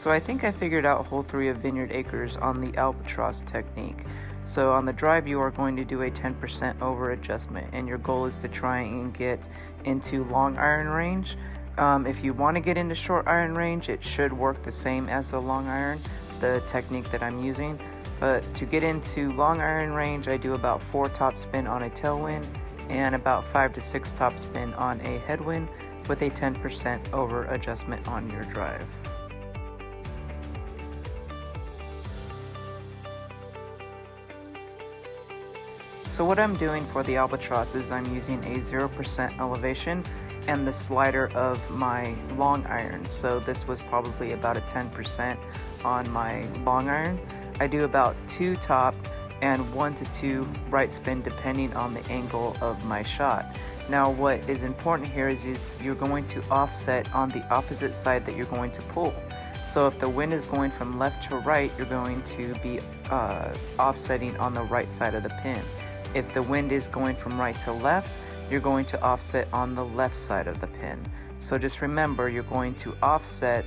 So I think I figured out hole 3 of Vineyard Acres on the Albatross technique. So on the drive you are going to do a 10% over adjustment, and your goal is to try and get into long iron range. If you want to get into short iron range, it should work the same as the long iron, the technique that I'm using. But to get into long iron range, I do about 4 topspin on a tailwind and about 5 to 6 topspin on a headwind with a 10% over adjustment on your drive. So what I'm doing for the Albatross is I'm using a 0% elevation and the slider of my long iron. So this was probably about a 10% on my long iron. I do about 2 top and 1 to 2 right spin depending on the angle of my shot. Now what is important here is you're going to offset on the opposite side that you're going to pull. So if the wind is going from left to right, you're going to be offsetting on the right side of the pin. If the wind is going from right to left, you're going to offset on the left side of the pin. So just remember, you're going to offset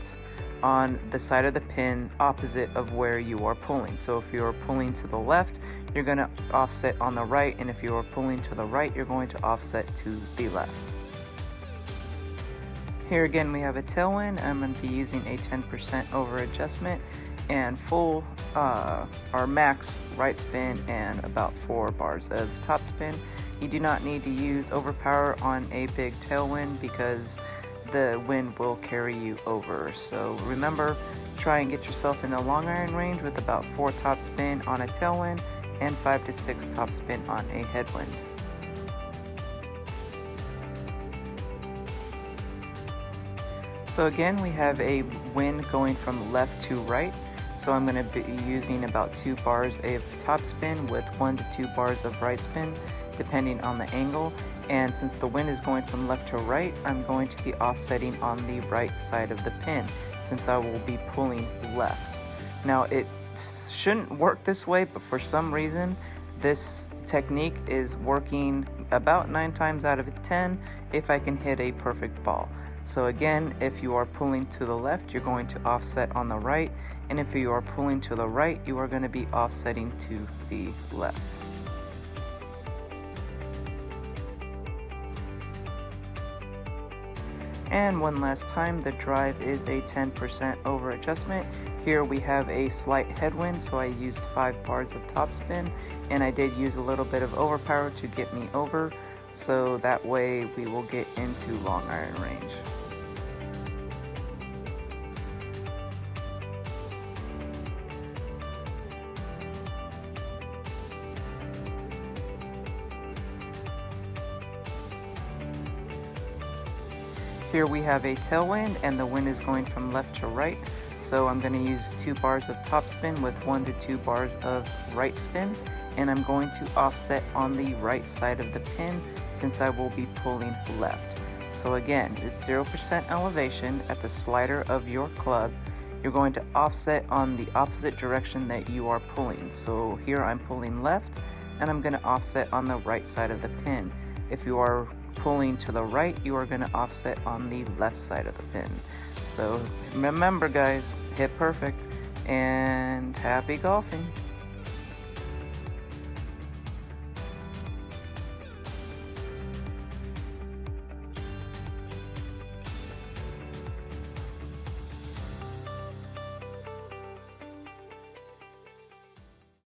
on the side of the pin opposite of where you are pulling. So if you're pulling to the left, you're going to offset on the right, and if you are pulling to the right, you're going to offset to the left. Here again we have a tailwind. I'm going to be using a 10% over adjustment and full or max right spin and about 4 bars of top spin. You do not need to use overpower on a big tailwind because the wind will carry you over. So remember, try and get yourself in the long iron range with about 4 top spin on a tailwind and 5 to 6 top spin on a headwind. So again, we have a wind going from left to right. So I'm going to be using about 2 bars of top spin with 1 to 2 bars of right spin depending on the angle. And since the wind is going from left to right, I'm going to be offsetting on the right side of the pin since I will be pulling left. Now it shouldn't work this way, but for some reason this technique is working about 9 times out of 10 if I can hit a perfect ball. So again, if you are pulling to the left, you're going to offset on the right, and if you are pulling to the right, you are going to be offsetting to the left. And one last time, the drive is a 10% over adjustment. Here we have a slight headwind, so I used 5 bars of topspin, and I did use a little bit of overpower to get me over, so that way we will get into long iron range. Here we have a tailwind and the wind is going from left to right. So I'm going to use 2 bars of top spin with 1 to 2 bars of right spin. And I'm going to offset on the right side of the pin since I will be pulling left. So again, it's 0% elevation at the slider of your club. You're going to offset on the opposite direction that you are pulling. So here I'm pulling left and I'm going to offset on the right side of the pin. If you are pulling to the right, you are going to offset on the left side of the pin. So remember guys, hit perfect and happy golfing.